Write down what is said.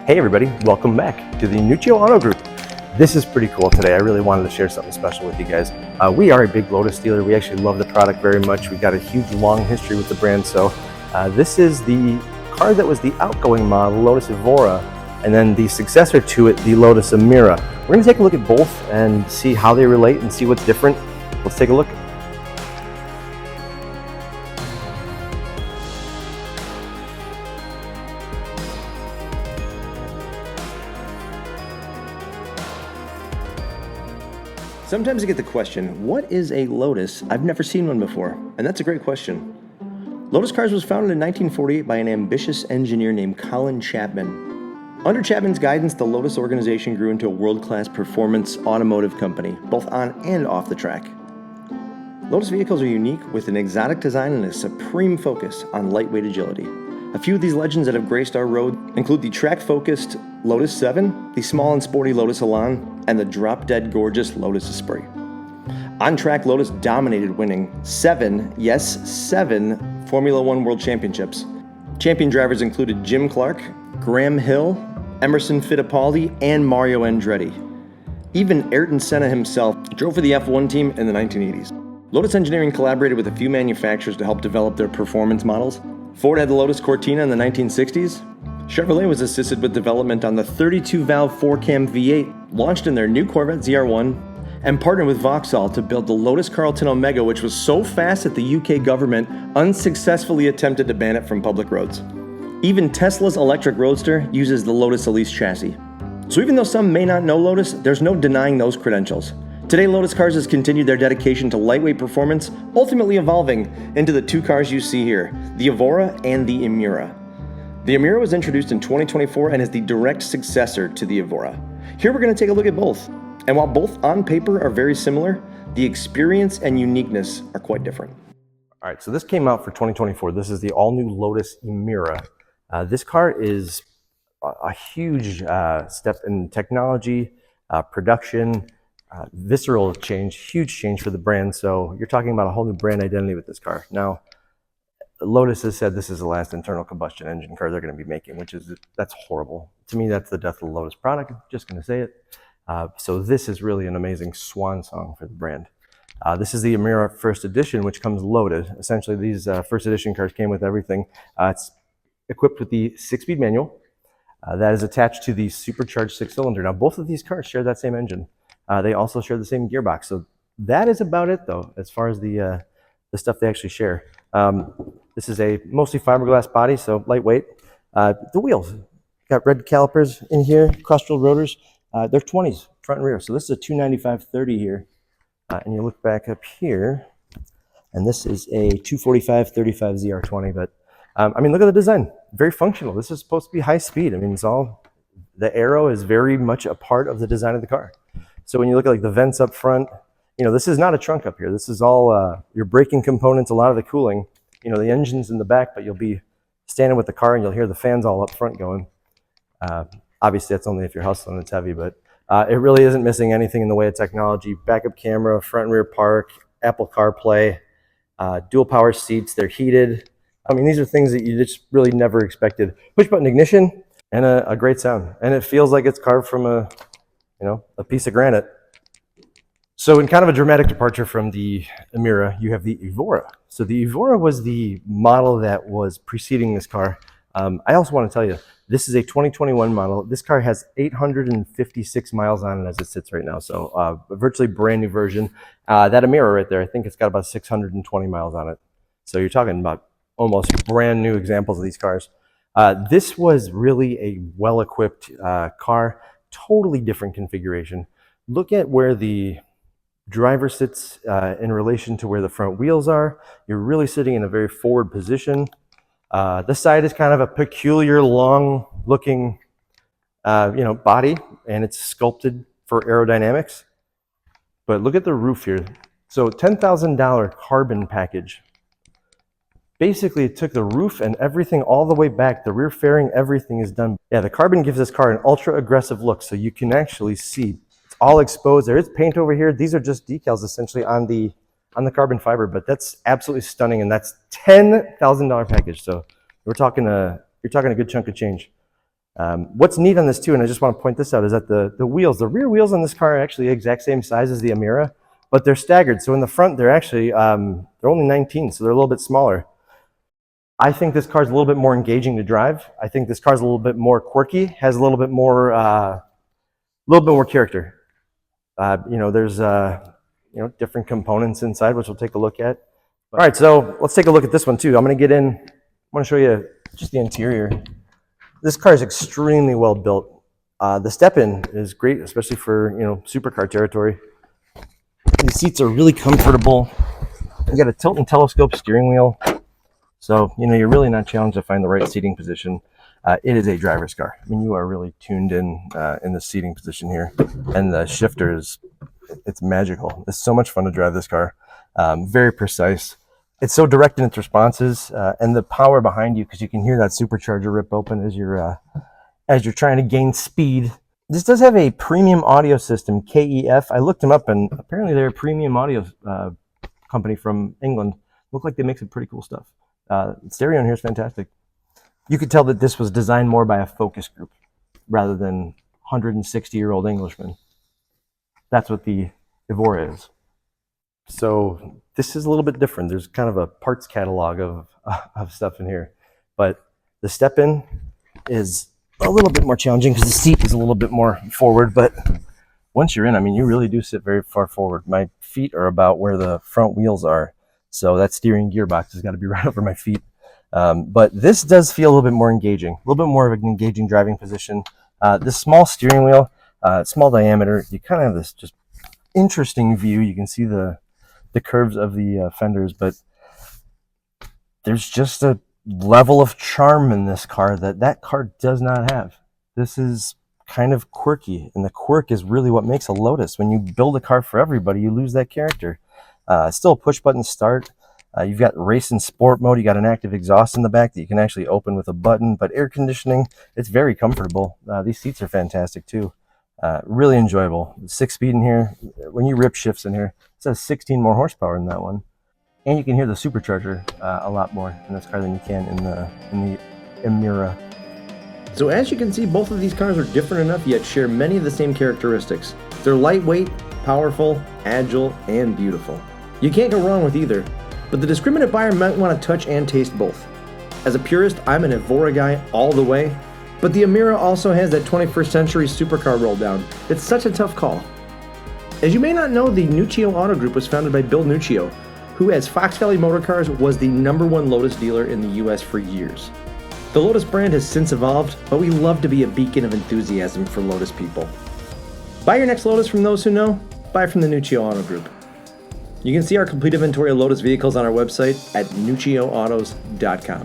Hey everybody, welcome back to the Nuccio Auto Group. This is pretty cool today. I really wanted to share something special with you guys. We are a big Lotus dealer. We actually love the product very much. We've got a huge long history with the brand. So this is the car that was the outgoing model, Lotus Evora, and then the successor to it, the Lotus Emira. We're going to take a look at both and see how they relate and see what's different. Let's take a look. Sometimes I get the question, what is a Lotus? I've never seen one before, and that's a great question. Lotus Cars was founded in 1948 by an ambitious engineer named Colin Chapman. Under Chapman's guidance, the Lotus organization grew into a world-class performance automotive company, both on and off the track. Lotus vehicles are unique with an exotic design and a supreme focus on lightweight agility. A few of these legends that have graced our road include the track-focused Lotus 7, the small and sporty Lotus Elan, and the drop-dead gorgeous Lotus Esprit. On-track, Lotus dominated, winning seven Formula One World Championships. Champion drivers included Jim Clark, Graham Hill, Emerson Fittipaldi, and Mario Andretti. Even Ayrton Senna himself drove for the F1 team in the 1980s. Lotus Engineering collaborated with a few manufacturers to help develop their performance models. Ford had the Lotus Cortina in the 1960s. Chevrolet was assisted with development on the 32-valve 4-cam V8, launched in their new Corvette ZR1, and partnered with Vauxhall to build the Lotus Carlton Omega, which was so fast that the UK government unsuccessfully attempted to ban it from public roads. Even Tesla's electric roadster uses the Lotus Elise chassis. So even though some may not know Lotus, there's no denying those credentials. Today, Lotus Cars has continued their dedication to lightweight performance, ultimately evolving into the two cars you see here, the Evora and the Emira. The Emira was introduced in 2024 and is the direct successor to the Evora. Here we're going to take a look at both. And while both on paper are very similar, the experience and uniqueness are quite different. All right, so this came out for 2024. This is the all-new Lotus Emira. This car is a huge step in technology, production, visceral change, huge change for the brand. So you're talking about a whole new brand identity with this car. Now, Lotus has said this is the last internal combustion engine car they're going to be making, that's horrible. To me, that's the death of the Lotus product. I'm just going to say it. So this is really an amazing swan song for the brand. This is the Emira First Edition, which comes loaded. Essentially, these First Edition cars came with everything. It's equipped with the 6-speed manual that is attached to the supercharged 6-cylinder. Now, both of these cars share that same engine. They also share the same gearbox. So that is about it, though, as far as the stuff they actually share. This is a mostly fiberglass body, so lightweight. The wheels, got red calipers in here, cross-drilled rotors. They're 20s, front and rear. So this is a 295/30 here. And you look back up here, and this is a 245/35 ZR20. But, I mean, look at the design. Very functional. This is supposed to be high speed. I mean, the aero is very much a part of the design of the car. So when you look at like the vents up front, you know, this is not a trunk up here. This is all your braking components, a lot of the cooling. You know, the engine's in the back, but you'll be standing with the car and you'll hear the fans all up front going. Obviously, that's only if you're hustling, it's heavy, but it really isn't missing anything in the way of technology. Backup camera, front and rear park, Apple CarPlay, dual power seats, they're heated. I mean, these are things that you just really never expected. Push button ignition and a great sound. And it feels like it's carved from a piece of granite. So in kind of a dramatic departure from the Emira, you have the Evora. So the Evora was the model that was preceding this car. I also want to tell you, this is a 2021 model. This car has 856 miles on it as it sits right now. So a virtually brand new version. That Emira right there, I think it's got about 620 miles on it. So you're talking about almost brand new examples of these cars. This was really a well-equipped car, totally different configuration. Look at where the driver sits in relation to where the front wheels are. You're really sitting in a very forward position. This side is kind of a peculiar, long-looking, body, and it's sculpted for aerodynamics. But look at the roof here. So $10,000 carbon package. Basically, it took the roof and everything all the way back. The rear fairing, everything is done. Yeah, the carbon gives this car an ultra-aggressive look, so you can actually see it's all exposed. There is paint over here. These are just decals, essentially, on the carbon fiber, but that's absolutely stunning, and that's $10,000 package. So you're talking a good chunk of change. What's neat on this too, and I just want to point this out, is that the rear wheels on this car are actually the exact same size as the Emira, but they're staggered. So in the front, they're actually, they're only 19, so they're a little bit smaller. I think this car's a little bit more engaging to drive. I think this car's a little bit more quirky, has a little bit more character. There's different components inside, which we'll take a look at. All right, so let's take a look at this one too. I'm going to show you just the interior. This car is extremely well built. The step-in is great, especially for supercar territory. These seats are really comfortable. You got a tilt and telescope steering wheel, so you're really not challenged to find the right seating position. It is a driver's car. I mean, you are really tuned in the seating position here, and the shifter it's magical. It's so much fun to drive this car. Very precise. It's so direct in its responses, and the power behind you, because you can hear that supercharger rip open as you're trying to gain speed. This does have a premium audio system, KEF. I looked them up, and apparently they're a premium audio company from England. Look like they make some pretty cool stuff. The stereo in here is fantastic. You could tell that this was designed more by a focus group rather than 160-year-old Englishmen. That's what the Evora is. So this is a little bit different. There's kind of a parts catalog of stuff in here, but the step-in is a little bit more challenging because the seat is a little bit more forward, but once you're in, I mean, you really do sit very far forward. My feet are about where the front wheels are, so that steering gearbox has got to be right over my feet. But this does feel a little bit more engaging, a little bit more of an engaging driving position. This small steering wheel, small diameter, you kind of have this just interesting view. You can see the curves of the fenders, but there's just a level of charm in this car that car does not have. This is kind of quirky, and the quirk is really what makes a Lotus. When you build a car for everybody, you lose that character. Still a push button start. You've got race and sport mode. You got an active exhaust in the back that you can actually open with a button, but air conditioning, it's very comfortable. These seats are fantastic too. Really enjoyable. 6-speed in here. When you rip shifts in here, it says 16 more horsepower in that one. And you can hear the supercharger a lot more in this car than you can in the Emira. So as you can see, both of these cars are different enough yet share many of the same characteristics. They're lightweight, powerful, agile, and beautiful. You can't go wrong with either, but the discriminate buyer might want to touch and taste both. As a purist, I'm an Evora guy all the way, but the Emira also has that 21st century supercar roll down. It's such a tough call. As you may not know, the Nuccio Auto Group was founded by Bill Nuccio, who as Fox Valley Motor Cars was the #1 Lotus dealer in the US for years. The Lotus brand has since evolved, but we love to be a beacon of enthusiasm for Lotus people. Buy your next Lotus from those who know, buy from the Nuccio Auto Group. You can see our complete inventory of Lotus vehicles on our website at nuccioautos.com.